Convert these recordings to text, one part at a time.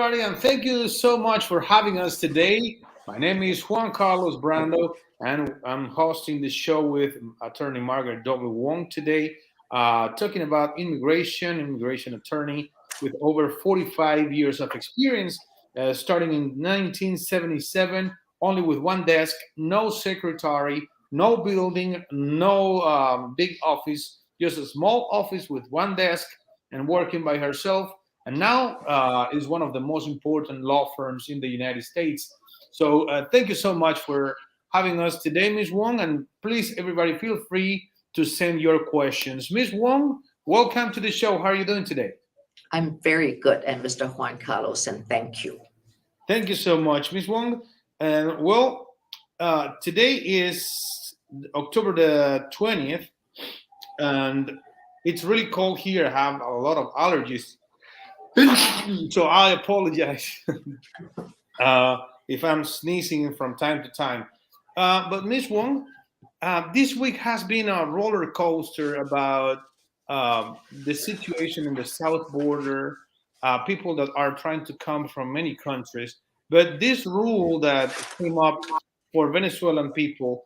everybody, and thank you so much for having us today. My name is Juan Carlos Brando, and I'm hosting the show with attorney Margaret W. Wong today, talking about immigration attorney with over 45 years of experience, starting in 1977, only with one desk, no secretary, no building, no big office, just a small office with one desk and working by herself, and now is one of the most important law firms in the United States. So thank you so much for having us today, Ms. Wong, and please, everybody, feel free to send your questions. Ms. Wong, welcome to the show. How are you doing today? I'm very good, and Mr. Juan Carlos, and thank you. Thank you so much, Ms. Wong. And today is October the 20th, and it's really cold here. I have a lot of allergies. So I apologize uh, if I'm sneezing from time to time. But Miss Wong, this week has been a roller coaster about the situation in the south border, people that are trying to come from many countries. But this rule that came up for Venezuelan people,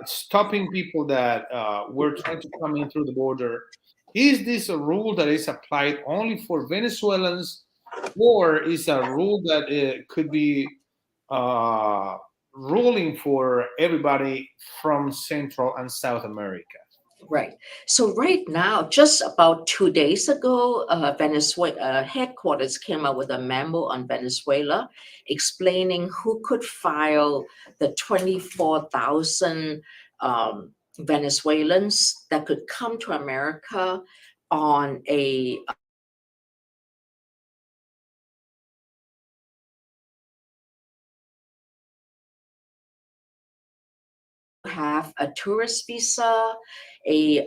stopping people that were trying to come in through the border, is this a rule that is applied only for Venezuelans, or is a rule that could be uh, ruling for everybody from Central and South America? Right. So right now, just about 2 days ago, Venezuela headquarters came out with a memo on Venezuela explaining who could file the 24,000 Venezuelans that could come to America on a have a tourist visa, a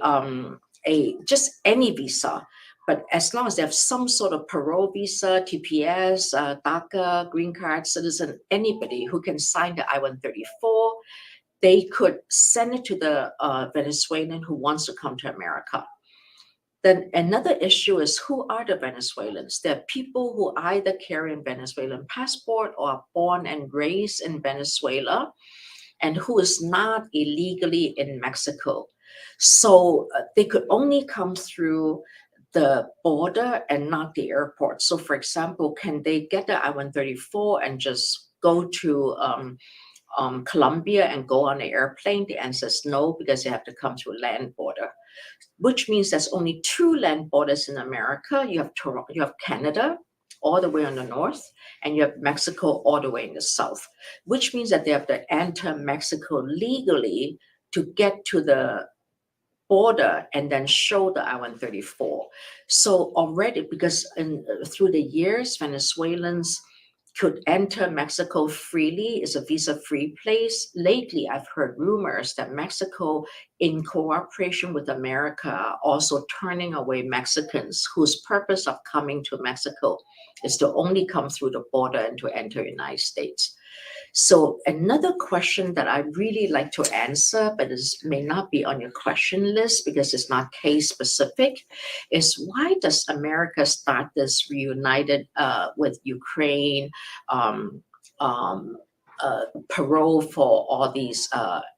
just any visa, but as long as they have some sort of parole visa, TPS, DACA, green card, citizen, anybody who can sign the I-134, they could send it to the Venezuelan who wants to come to America. Then another issue is, who are the Venezuelans? They're people who either carry a Venezuelan passport or are born and raised in Venezuela, and who is not illegally in Mexico. So they could only come through the border and not the airport. So for example, can they get the I-134 and just go to Colombia and go on an airplane? The answer is no, because they have to come through land border, which means there's only two land borders in America. You have Toronto, you have Canada, all the way on the north, and you have Mexico all the way in the south, which means that they have to enter Mexico legally to get to the border and then show the I-134. So already, because through the years, Venezuelans could enter Mexico freely, is a visa-free place. Lately, I've heard rumors that Mexico, in cooperation with America, are also turning away Mexicans whose purpose of coming to Mexico is to only come through the border and to enter the United States. So another question that I really like to answer, but this may not be on your question list because it's not case specific, is why does America start this reunited with Ukraine, um, um, parole for all these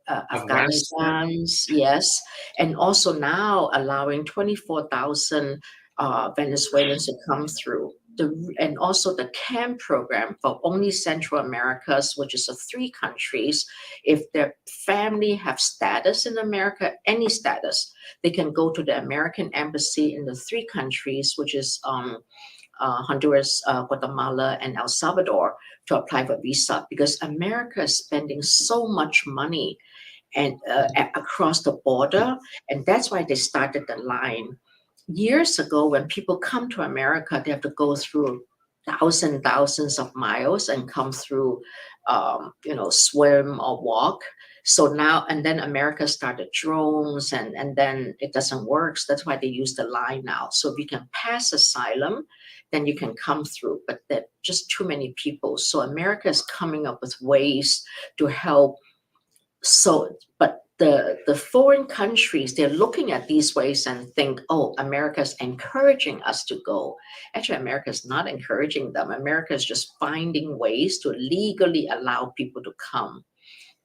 Afghanistan. Afghanistans, yes, and also now allowing 24,000 Venezuelans to come through. And also the CAM program for only Central Americas, which is three countries. If their family have status in America, any status, they can go to the American embassy in the three countries, which is Honduras, Guatemala, and El Salvador, to apply for visa, because America is spending so much money and across the border, and that's why they started the line. Years ago, when people come to America, they have to go through thousands of miles and come through, swim or walk. So now, and then America started drones, and then it doesn't work. So that's why they use the line now. So if you can pass asylum, then you can come through, but there are just too many people. So America is coming up with ways to help. So, but the foreign countries, they're looking at these ways and think, oh, America's encouraging us to go. Actually, America's not encouraging them. America is just finding ways to legally allow people to come.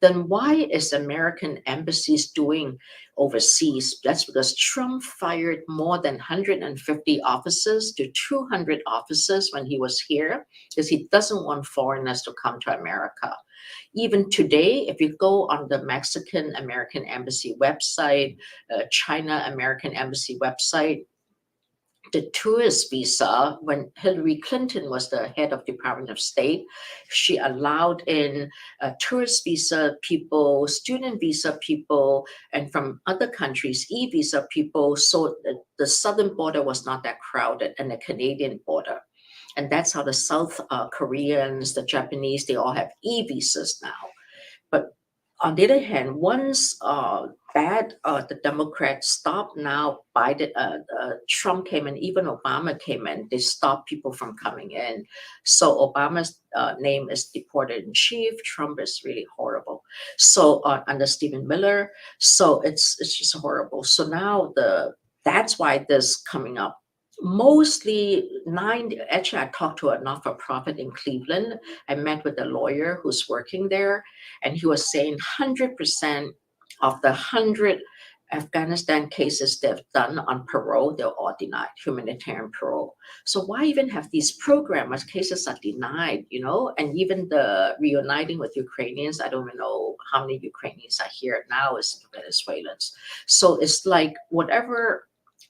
Then why is American embassies doing overseas? That's because Trump fired more than 150 officers to 200 officers when he was here, because he doesn't want foreigners to come to America. Even today, if you go on the Mexican American Embassy website, China American Embassy website, the tourist visa, when Hillary Clinton was the head of Department of State, she allowed in tourist visa people, student visa people, and from other countries, e-visa people. So the southern border was not that crowded, and the Canadian border. And that's how the South Koreans, the Japanese, they all have e-visas now. But on the other hand, once the Democrats stopped now, Biden, Trump came in, even Obama came in, they stopped people from coming in. So Obama's name is deported in chief. Trump is really horrible. So under Stephen Miller, so it's just horrible. So now that's why this coming up. Mostly actually, I talked to a not-for-profit in Cleveland. I met with a lawyer who's working there, and he was saying 100% of the 100 Afghanistan cases they've done on parole, they're all denied, humanitarian parole. So why even have these programs? Cases are denied, and even the reuniting with Ukrainians, I don't even know how many Ukrainians are here now as Venezuelans. So it's like whatever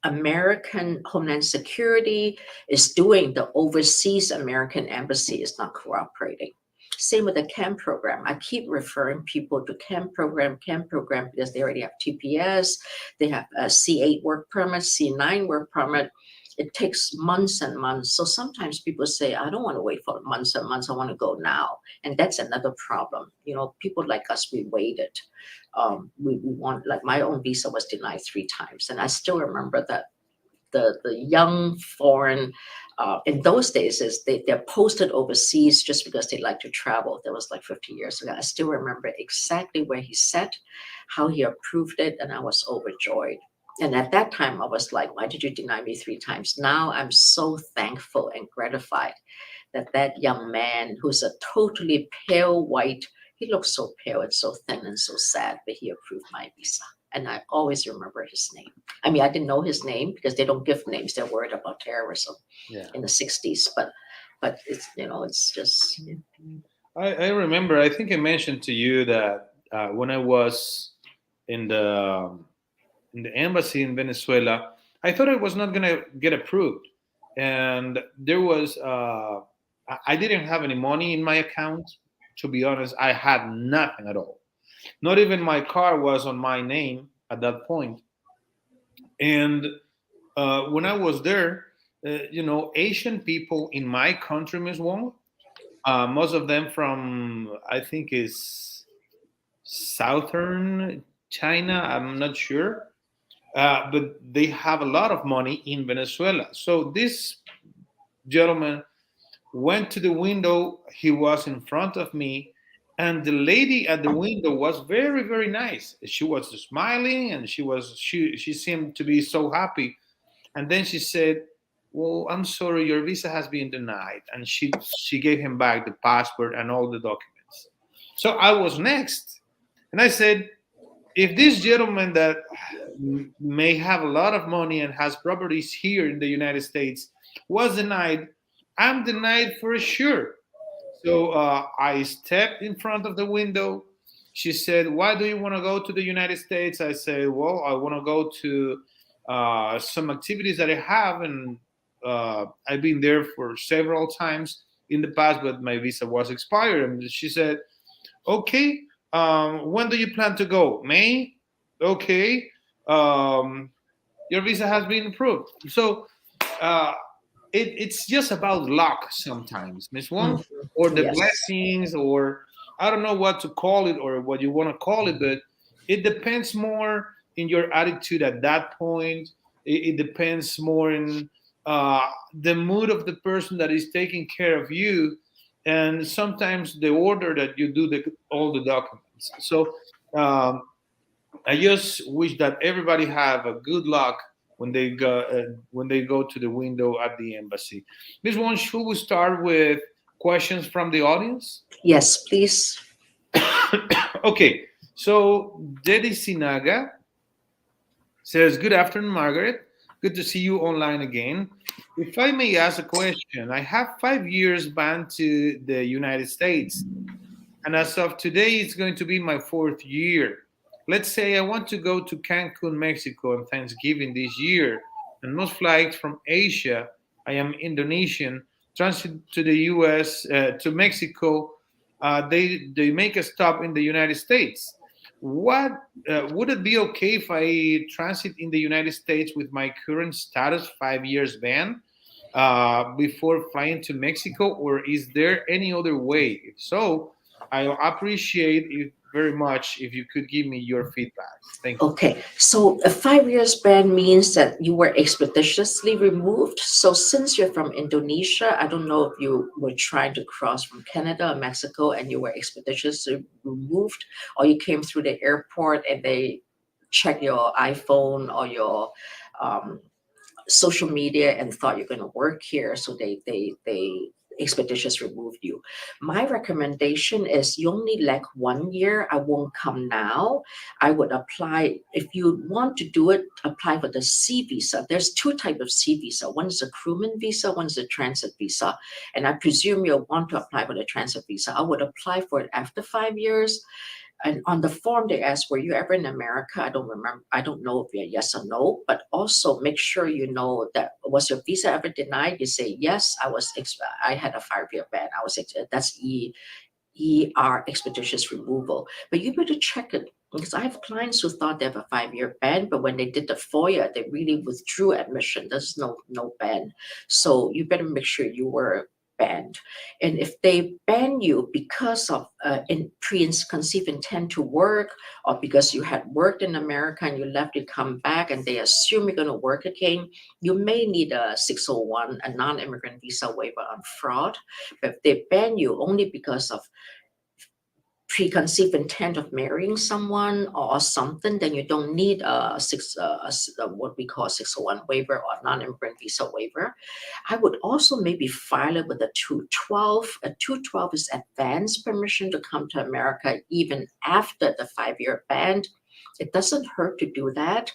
American Homeland Security is doing, the overseas American embassy is not cooperating. Same with the camp program. I keep referring people to camp program because they already have TPS, they have a C8 work permit, C9 work permit. It takes months and months. So sometimes people say, I don't want to wait for months and months. I want to go now. And that's another problem. People like us, we waited. We want, like my own visa was denied 3 times. And I still remember that the young foreign, in those days, they're posted overseas just because they like to travel. That was like 50 years ago. I still remember exactly where he sat, how he approved it, and I was overjoyed. And at that time, I was like, why did you deny me 3 times? Now I'm so thankful and gratified that young man, who's a totally pale white, he looks so pale and so thin and so sad, but he approved my visa. And I always remember his name. I mean, I didn't know his name because they don't give names. They're worried about terrorism in the 60s. But it's, it's just. I remember, I think I mentioned to you that when I was in the embassy in Venezuela, I thought I was not going to get approved. And there was, I didn't have any money in my account. To be honest, I had nothing at all. Not even my car was on my name at that point. And when I was there, Asian people in my country, Ms. Wong, most of them from, I think, is southern China. I'm not sure. But they have a lot of money in Venezuela. So this gentleman went to the window. He was in front of me, and the lady at the window was very, very nice. She was smiling, and she seemed to be so happy. And then she said, "Well, I'm sorry, your visa has been denied." And she gave him back the passport and all the documents. So I was next, and I said, if this gentleman that may have a lot of money and has properties here in the United States was denied, I'm denied for sure. So I stepped in front of the window. She said, "Why do you want to go to the United States?" I said, "Well, I want to go to some activities that I have, and I've been there for several times in the past, but my visa was expired." And she said, "Okay, when do you plan to go? May? Okay. Your visa has been approved." So uh, it's just about luck sometimes, Miss Wong, or the Yes. blessings, or I don't know what to call it or what you want to call it, but it depends more in your attitude at that point. It depends more in the mood of the person that is taking care of you, and sometimes the order that you do all the documents. So I just wish that everybody have a good luck when they go to the window at the embassy. This one, should we start with questions from the audience? Yes, please. Okay, so Dedi Sinaga says, "Good afternoon, Margaret. Good to see you online again. If I may ask a question, I have 5 years banned to the United States, and as of today, it's going to be my fourth year. Let's say I want to go to Cancun, Mexico on Thanksgiving this year, and most flights from Asia, I am Indonesian, transit to the US, to Mexico, they make a stop in the United States. What would it be okay if I transit in the United States with my current status, 5 years ban, before flying to Mexico, or is there any other way? If so, I appreciate it very much if you could give me your feedback. Thank you." Okay, so a 5 years ban means that you were expeditiously removed. So since you're from Indonesia, I don't know if you were trying to cross from Canada or Mexico and you were expeditiously removed, or you came through the airport and they checked your iPhone or your um, social media and thought you're going to work here, so they expeditious removed you. My recommendation is you only like 1 year. I won't come now. I would apply, if you want to do it, apply for the C visa. There's two types of C visa. One is a crewman visa, one is a transit visa. And I presume you'll want to apply for the transit visa. I would apply for it after 5 years. And on the form they ask, were you ever in America? I don't remember. I don't know if you're yes or no, but also make sure you know that was your visa ever denied? You say, yes, I had a 5 year ban. That's ER, expeditious removal. But you better check it because I have clients who thought they have a 5 year ban, but when they did the FOIA, they really withdrew admission. There's no ban. So you better make sure you were banned. And if they ban you because of preconceived intent to work, or because you had worked in America and you left, you come back and they assume you're going to work again, you may need a 601, a non-immigrant visa waiver on fraud. But if they ban you only because of preconceived intent of marrying someone or something, then you don't need what we call 601 waiver or non-immigrant visa waiver. I would also maybe file it with a 212. A 212 is advance permission to come to America even after the 5 year ban. It doesn't hurt to do that.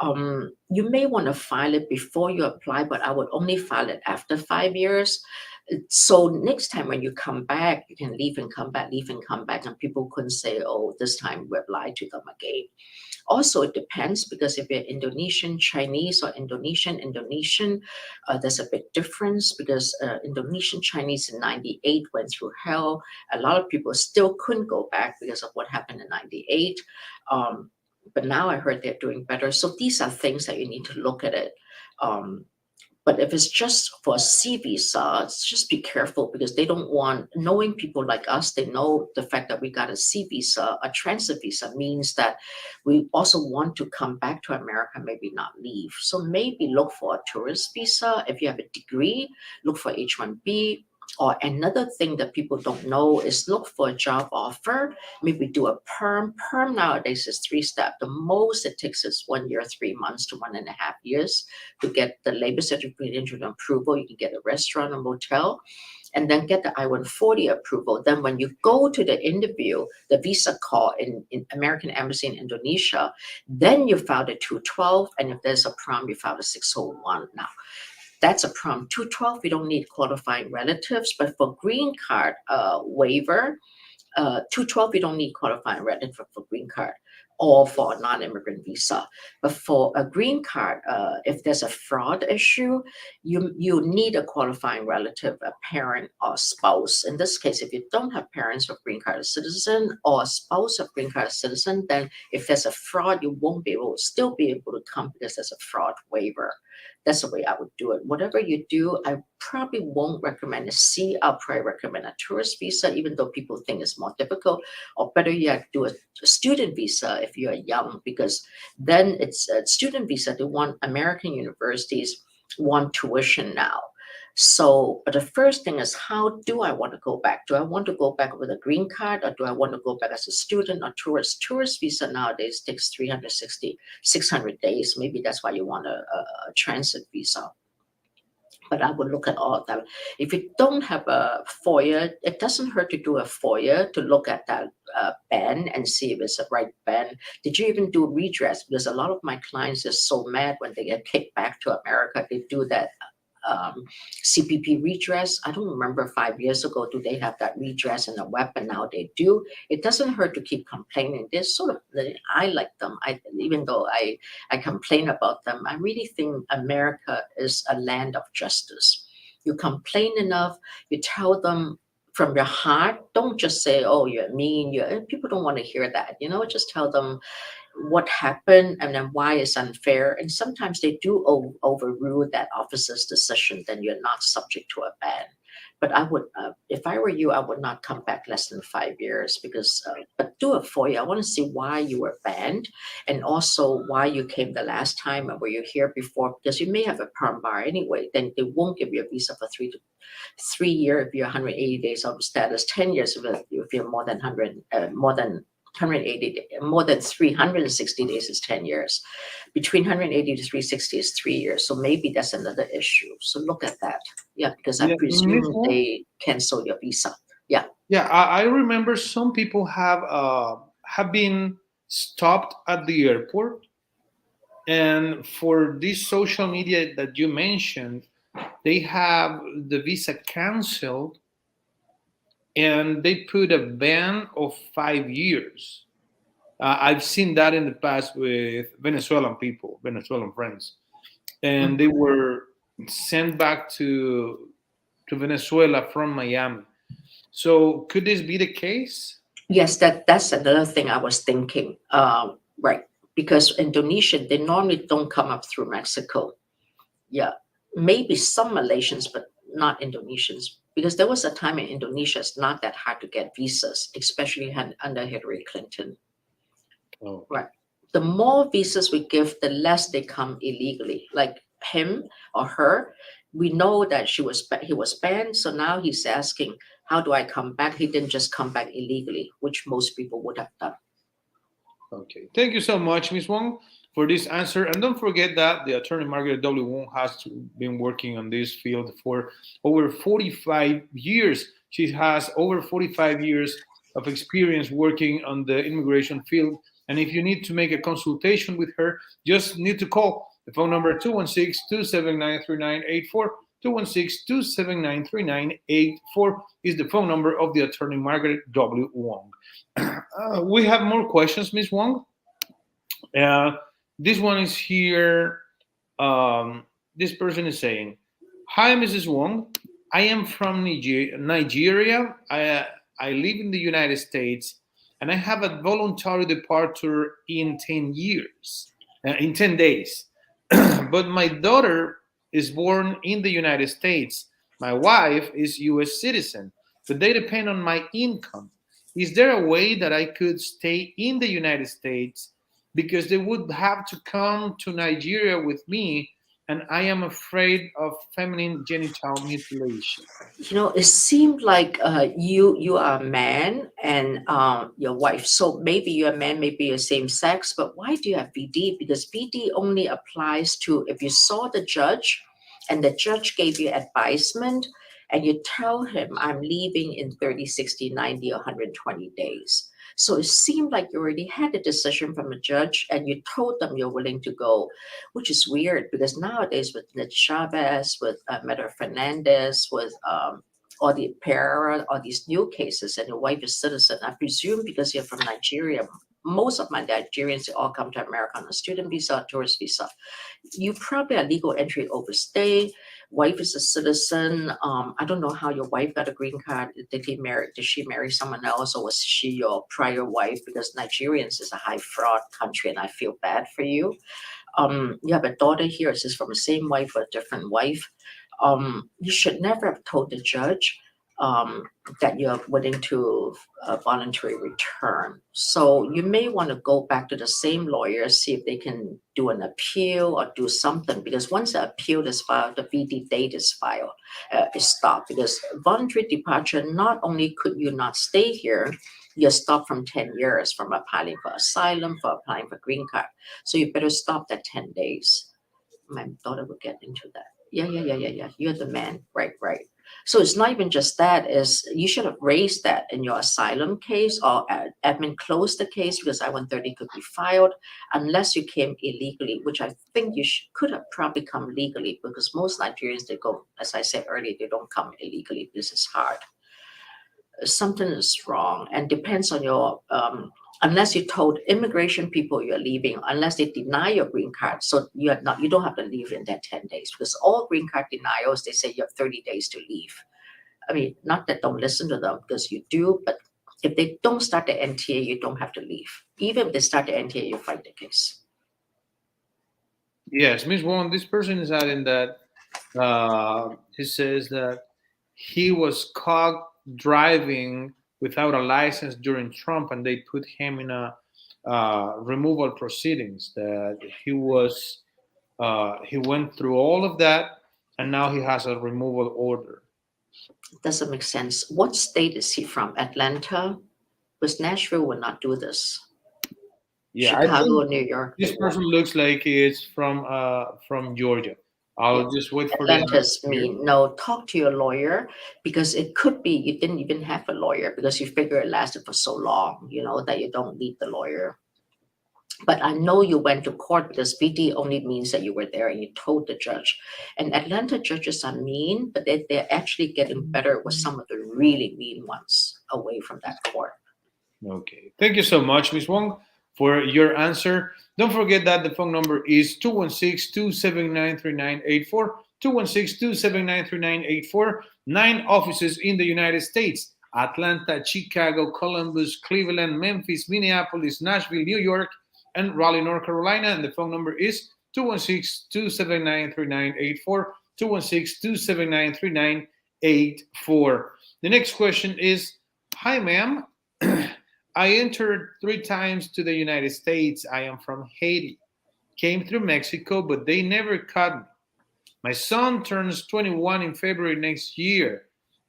You may want to file it before you apply, but I would only file it after 5 years. So next time when you come back, you can leave and come back, leave and come back, and people couldn't say, oh, this time we applied to them again. Also, it depends because if you're Indonesian, Chinese, or Indonesian, there's a big difference because Indonesian Chinese in 98 went through hell. A lot of people still couldn't go back because of what happened in 98. But now I heard they're doing better. So these are things that you need to look at it. But if it's just for a C visa, just be careful because they don't want, knowing people like us, they know the fact that we got a C visa, a transit visa means that we also want to come back to America, maybe not leave. So maybe look for a tourist visa. If you have a degree, look for H-1B. Or another thing that people don't know is look for a job offer. Maybe do a perm. Perm nowadays is 3 steps. The most it takes is 1 year, 3 months to 1.5 years to get the labor certificate into approval. You can get a restaurant, a motel, and then get the I-140 approval. Then when you go to the interview, the visa call in American Embassy in Indonesia, then you file the 212, and if there's a prom, you file the 601. Now, that's a prom. 212, we don't need qualifying relatives, but for green card waiver, 212, you don't need qualifying relative for green card or for a non-immigrant visa. But for a green card, if there's a fraud issue, you need a qualifying relative, a parent or spouse. In this case, if you don't have parents of green card citizen or a spouse of green card citizen, then if there's a fraud, you won't still be able to come because there's a fraud waiver. That's the way I would do it. Whatever you do, I probably won't recommend a C. I'll probably recommend a tourist visa, even though people think it's more difficult. Or better yet, do a student visa if you're young, because then it's a student visa. They want American universities want tuition now. So, but the first thing is, how do I want to go back? Do I want to go back with a green card, or do I want to go back as a student or tourist? Tourist visa nowadays takes 360, 600 days. Maybe that's why you want a transit visa. But I would look at all of that. If you don't have a FOIA, it doesn't hurt to do a FOIA to look at that ban and see if it's a right ban. Did you even do redress? Because a lot of my clients are so mad when they get kicked back to America. They do that CPP redress. I don't remember 5 years ago, do they have that redress in the web? And now they do. It doesn't hurt to keep complaining. They're sort of, I like them. Even though I complain about them, I really think America is a land of justice. You complain enough, you tell them from your heart. Don't just say, oh, you're mean. People don't want to hear that. Just tell them what happened and then why it's unfair. And sometimes they do overrule that officer's decision, then you're not subject to a ban. But I would, if I were you, I would not come back less than 5 years because, but do it for you. I want to see why you were banned and also why you came the last time and were you here before, because you may have a perm bar anyway, then they won't give you a visa for 3 years if you're 180 days of status, 10 years if you're more than 180, more than 360 days is 10 years. Between 180 to 360 is 3 years. So maybe that's another issue. So look at that. Yeah, because I Yeah, presume Miss Wong? they cancel your visa. Yeah. Yeah, I remember some people have been stopped at the airport, and for this social media that you mentioned, they have the visa canceled, and they put a ban of 5 years. I've seen that in the past with Venezuelan people, Venezuelan friends, and they Mhm. were sent back to Venezuela from Miami. So could this be the case? Yes, that's another thing I was thinking. Right. Because Indonesian, they normally don't come up through Mexico. Yeah. Maybe some Malaysians, but not Indonesians. Because there was a time in Indonesia, it's not that hard to get visas, especially under Hillary Clinton. Oh, Right. The more visas we give, the less they come illegally. Like him or her, we know that he was banned. So now he's asking, how do I come back? He didn't just come back illegally, which most people would have done. okay. Thank you so much, Ms. Wong, for this answer. And don't forget that the attorney Margaret W. Wong has been working on this field for over 45 years. She has over 45 years of experience working on the immigration field. And if you need to make a consultation with her, just need to call the phone number 216-279-3984. 216-279-3984 is the phone number of the attorney Margaret W. Wong. We have more questions, Miss Wong. Uh, this one is here. This person is saying, "Hi, Mrs. Wong. I am from Nigeria. I live in the United States, and I have a voluntary departure in 10 years, in 10 days. But my daughter is born in the United States. My wife is U.S. citizen, but they depend on my income. Is there a way that I could stay in the United States because they would have to come to Nigeria with me, and I am afraid of feminine genital mutilation?" It seemed like you are a man and your wife. So maybe you're a man, maybe you're same sex, but why do you have VD? Because VD only applies to if you saw the judge and the judge gave you advisement and you tell him, I'm leaving in 30, 60, 90, or 120 days. So it seemed like you already had a decision from a judge and you told them you're willing to go, which is weird because nowadays with Ned Chavez, with Meta Fernandez, with all the Pereira, all these new cases, and your wife is citizen, I presume because you're from Nigeria, most of my Nigerians, they all come to America on a student visa, tourist visa. You probably are legal entry overstay. Wife is a citizen. I don't know how your wife got a green card. Did she marry someone else, or was she your prior wife? Because Nigerians is a high fraud country, and I feel bad for you. You have a daughter here. Is this from the same wife or a different wife? You should never have told the judge that you're willing to voluntarily return. So you may want to go back to the same lawyer, see if they can do an appeal or do something, because once the appeal is filed, the VD date is stopped. Because voluntary departure, not only could you not stay here, you're stopped from 10 years from applying for asylum, for applying for green card. So you better stop that 10 days. My daughter will get into that. Yeah. You're the man. Right. So it's not even just that, is you should have raised that in your asylum case, or admin closed the case because I-130 could be filed unless you came illegally, which I think you could have probably come legally, because most Nigerians, they go, as I said earlier, they don't come illegally. This is hard. Something is wrong, and depends on your unless you told immigration people you're leaving, unless they deny your green card, so you don't have to leave in that 10 days, because all green card denials, they say you have 30 days to leave. I mean, not that don't listen to them, because you do, but if they don't start the NTA, you don't have to leave. Even if they start the NTA, you fight the case. Yes, Ms. Wong, this person is adding that he says that he was caught driving without a license during Trump, and they put him in a removal proceedings. That he went through all of that, and now he has a removal order. Doesn't make sense. What state is he from? Atlanta? Because Nashville would not do this. Yeah, Chicago, New York. this person looks like it's from Georgia. I'll just wait for Atlanta's the mean. No, talk to your lawyer, because it could be you didn't even have a lawyer because you figure it lasted for so long, that you don't need the lawyer. But I know you went to court because VD only means that you were there and you told the judge. And Atlanta judges are mean, but they're actually getting better with some of the really mean ones away from that court. Okay. Thank you so much, Ms. Wong, for your answer. Don't forget that the phone number is 216-279-3984, 216-279-3984, 9 offices in the United States: Atlanta, Chicago, Columbus, Cleveland, Memphis, Minneapolis, Nashville, New York, and Raleigh, North Carolina. And the phone number is 216-279-3984, 216-279-3984. The next question is, hi, ma'am. I entered 3 times to the United States. I am from Haiti. Came through Mexico, but they never caught me. My son turns 21 in February next year.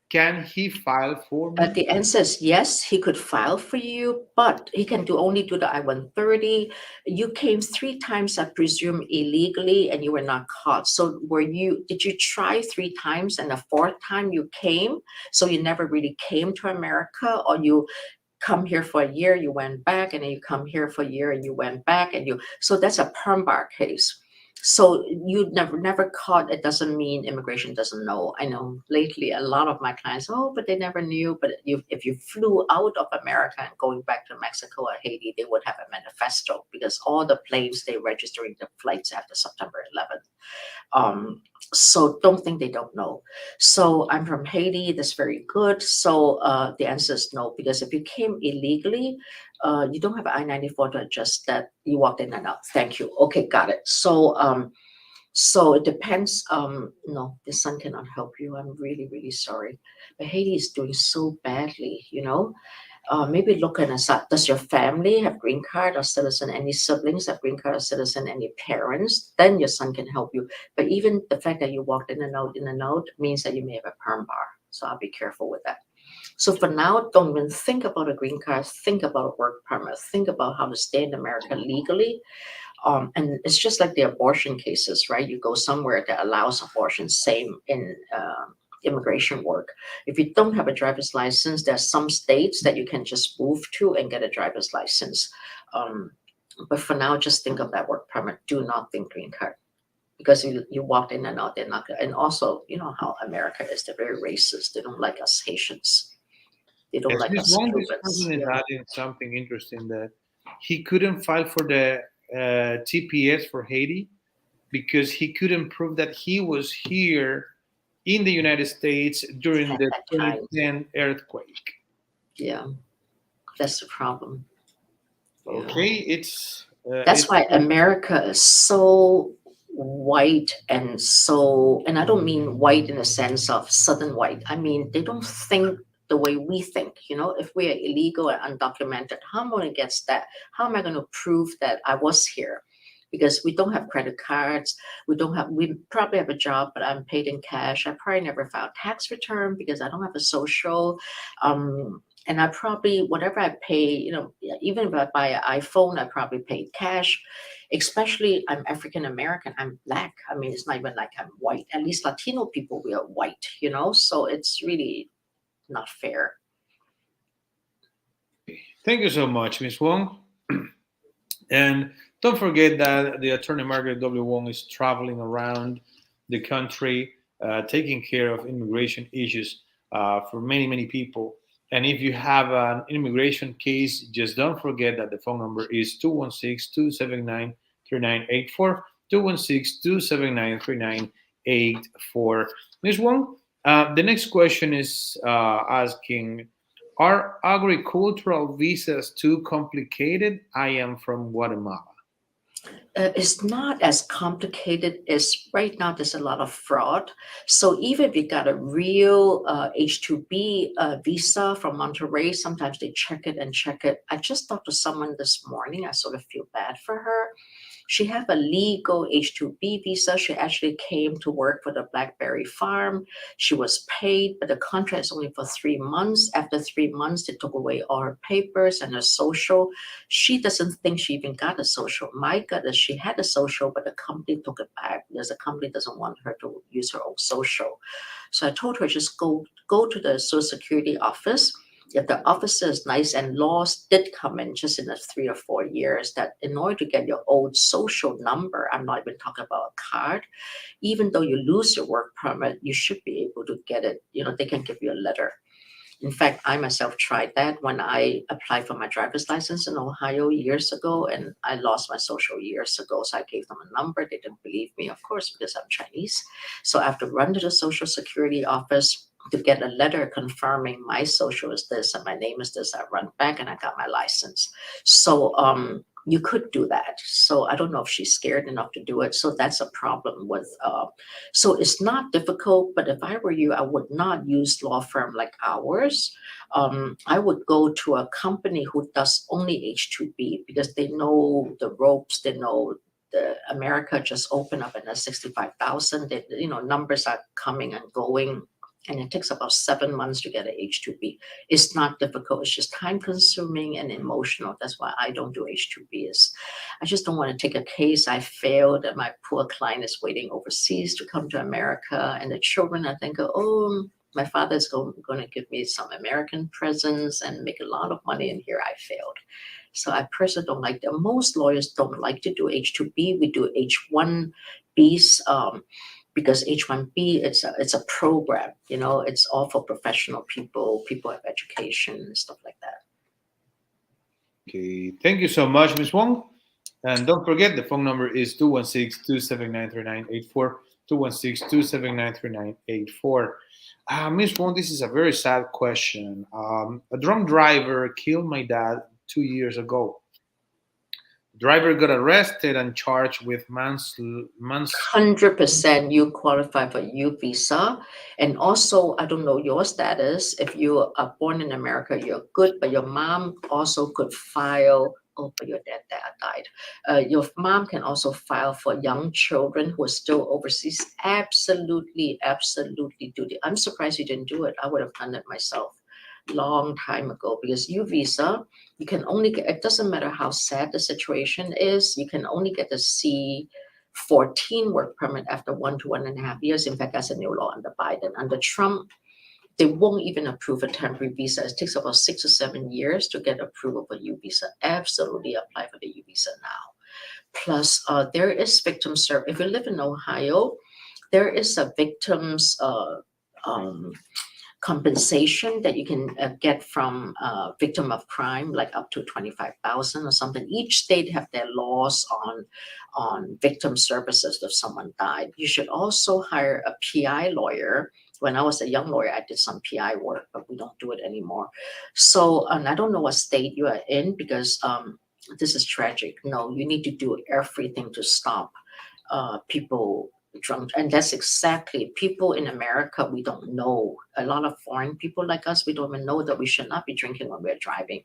Can he file for me? The answer is yes, he could file for you, but he can only do the I-130. You came 3 times, I presume, illegally, and you were not caught. So did you try 3 times and the 4th time you came? So you never really came to America, or you come here for a year, you went back, and then you come here for a year and you went back, so that's a perm bar case. So you never caught, it doesn't mean immigration doesn't know. I know lately a lot of my clients, but they never knew. But if you flew out of America and going back to Mexico or Haiti, they would have a manifesto, because all the planes they registering the flights after September 11th. So don't think they don't know. So I'm from Haiti. That's very good. So the answer is no, because if you came illegally, you don't have an I-94 to adjust that. You walked in and out. Thank you. Okay, got it. So so it depends. No, the son cannot help you. I'm really, really sorry. But Haiti is doing so badly, maybe look at aside. Does your family have green card or citizen? Any siblings have green card or citizen? Any parents? Then your son can help you. But even the fact that you walked in and out means that you may have a perm bar. So I'll be careful with that. So for now, don't even think about a green card. Think about a work permit. Think about how to stay in America legally. And it's just like the abortion cases, right? You go somewhere that allows abortion, same in immigration work. If you don't have a driver's license, there's some states that you can just move to and get a driver's license. But for now, just think of that work permit. Do not think green card, because you walked in and out. They're not. And also, you know how America is. They're very racist. They don't like us Haitians. They don't like us Cubans. This person is adding something interesting, that he couldn't file for the TPS for Haiti because he couldn't prove that he was here in the United States during the 2010 earthquake. Yeah, that's the problem. Okay, it's that's why America is so white and so, and I don't mean white in the sense of southern white. I mean, they don't think the way we think. You know, if we are illegal and undocumented, how am I going to get that? How am I going to prove that I was here? Because we don't have credit cards, we probably have a job, but I'm paid in cash. I probably never filed tax return because I don't have a social. And I probably, whatever I pay, you know, even if I buy an iPhone, I probably paid cash. Especially, I'm African American, I'm black. I mean, it's not even like I'm white. At least Latino people, we are white, you know, so it's really not fair. Thank you so much, Miss Wong. And don't forget that the attorney Margaret W. Wong is traveling around the country, taking care of immigration issues for many, many people. And if you have an immigration case, just don't forget that the phone number is 216-279-3984, 216-279-3984. Ms. Wong, the next question is asking, are agricultural visas too complicated? I am from Guatemala. It's not as complicated as right now. There's a lot of fraud. So even if you got a real H-2B visa from Monterey, sometimes they check it and check it. I just talked to someone this morning. I sort of feel bad for her. She had a legal H-2B visa. She actually came to work for the Blackberry farm. She was paid, but the contract is only for 3 months. After 3 months, they took away all her papers and her social. She doesn't think she even got a social. My gut is she had a social, but the company took it back because the company doesn't want her to use her own social. So I told her, just go to the Social Security office. If the officer is nice, and laws did come in just in the 3 or 4 years that in order to get your old social number, I'm not even talking about a card, even though you lose your work permit, you should be able to get it. You know, they can give you a letter. In fact, I myself tried that when I applied for my driver's license in Ohio years ago, and I lost my social years ago. So I gave them a number. They didn't believe me, of course, because I'm Chinese. So I have to run to the Social Security office to get a letter confirming my social is this and my name is this. I run back and I got my license. So you could do that. So I don't know if she's scared enough to do it. So that's a problem with so it's not difficult, but if I were you, I would not use law firm like ours. I would go to a company who does only H-2B because they know the ropes, they know the America just opened up in a 65,000. You know, numbers are coming and going. And it takes about 7 months to get an H-2B. It's not difficult. It's just time consuming and emotional. That's why I don't do H-2Bs. I just don't want to take a case I failed and my poor client is waiting overseas to come to America. And the children are thinking, oh, my father's going to give me some American presents and make a lot of money. And here I failed. So I personally don't like that. Most lawyers don't like to do H-2B. We do H-1Bs. Because H-1B, it's a program, you know, it's all for professional people, people have education and stuff like that. Okay, thank you so much, Ms. Wong. And don't forget the phone number is 216-279-3984, 216-279-3984. Ms. Wong, this is a very sad question. A drunk driver killed my dad 2 years ago. Driver got arrested and charged with 100% you qualify for U visa. And also, I don't know your status. If you are born in America, you're good, but your mom also could file. Oh, but your dad died. Your mom can also file for young children who are still overseas. Absolutely, absolutely do it. I'm surprised you didn't do it. I would have done it myself long time ago because U visa, you can only get, it doesn't matter how sad the situation is, you can only get the C-14 work permit after 1 to 1.5 years. In fact, that's a new law under Biden. Under Trump, they won't even approve a temporary visa. It takes about 6 or 7 years to get approval for U visa. Absolutely apply for the U visa now. Plus, there is victim service. If you live in Ohio, there is a victim's compensation that you can get from victim of crime, like up to 25,000 or something. Each state have their laws on victim services if someone died. You should also hire a PI lawyer. When I was a young lawyer, I did some PI work, but we don't do it anymore. So, and I don't know what state you are in because this is tragic. No, you need to do everything to stop people drunk, and that's exactly people in America. We don't know, a lot of foreign people like us, we don't even know that we should not be drinking when we're driving,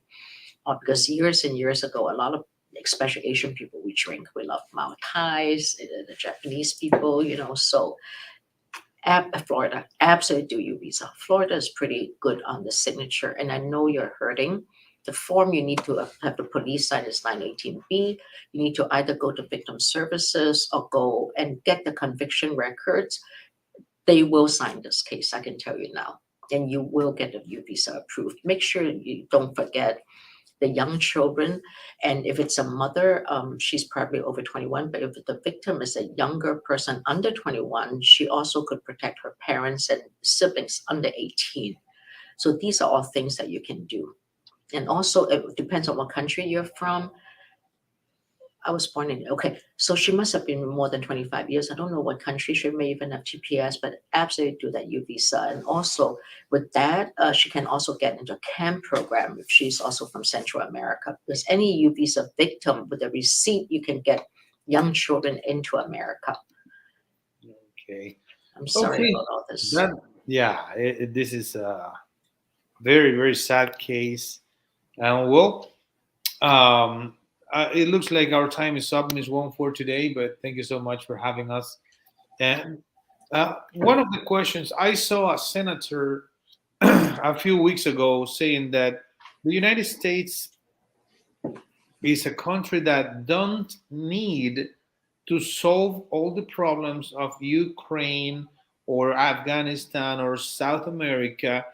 because years and years ago, a lot of, especially Asian people, we drink. We love Mai Tais, the Japanese people, so Florida, absolutely do U visa. Florida is pretty good on the signature, and I know you're hurting. The form you need to have the police sign is 918B. You need to either go to victim services or go and get the conviction records. They will sign this case, I can tell you now, and you will get a U visa approved. Make sure you don't forget the young children. And if it's a mother, she's probably over 21. But if the victim is a younger person under 21, she also could protect her parents and siblings under 18. So these are all things that you can do. And also, it depends on what country you're from. I was born in, okay, so she must have been more than 25 years. I don't know what country. She may even have TPS, but absolutely do that U visa. And also with that, she can also get into a CAMP program if she's also from Central America. Because any U visa victim with a receipt, you can get young children into America. Okay. I'm sorry about all this. This is a very, very sad case. And well, it looks like our time is up, Ms. Wong, for today, but thank you so much for having us. And one of the questions, I saw a senator a few weeks ago saying that the United States is a country that don't need to solve all the problems of Ukraine or Afghanistan or South America.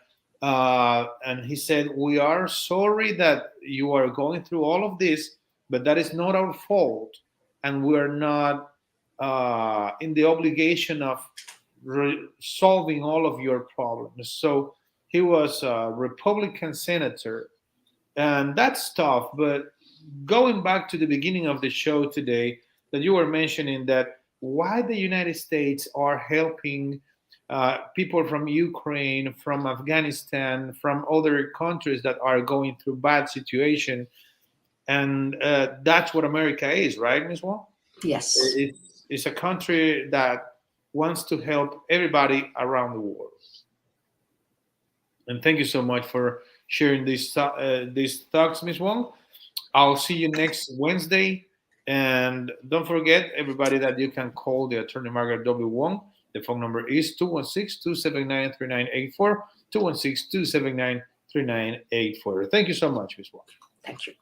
And he said, we are sorry that you are going through all of this, but that is not our fault. And we're not in the obligation of solving all of your problems. So he was a Republican senator. And that's tough. But going back to the beginning of the show today, that you were mentioning that why the United States are helping people from Ukraine, from Afghanistan, from other countries that are going through bad situation, and that's what America is, right, Ms. Wong? Yes. It's a country that wants to help everybody around the world. And thank you so much for sharing these thoughts, Ms. Wong. I'll see you next Wednesday. And don't forget, everybody, that you can call the attorney Margaret W. Wong. The phone number is 216-279-3984, 216-279-3984. Thank you so much, Ms. Wong. Thank you.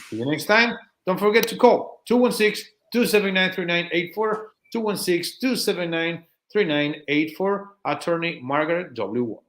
See you next time. Don't forget to call 216-279-3984, 216-279-3984, attorney Margaret W. Wong.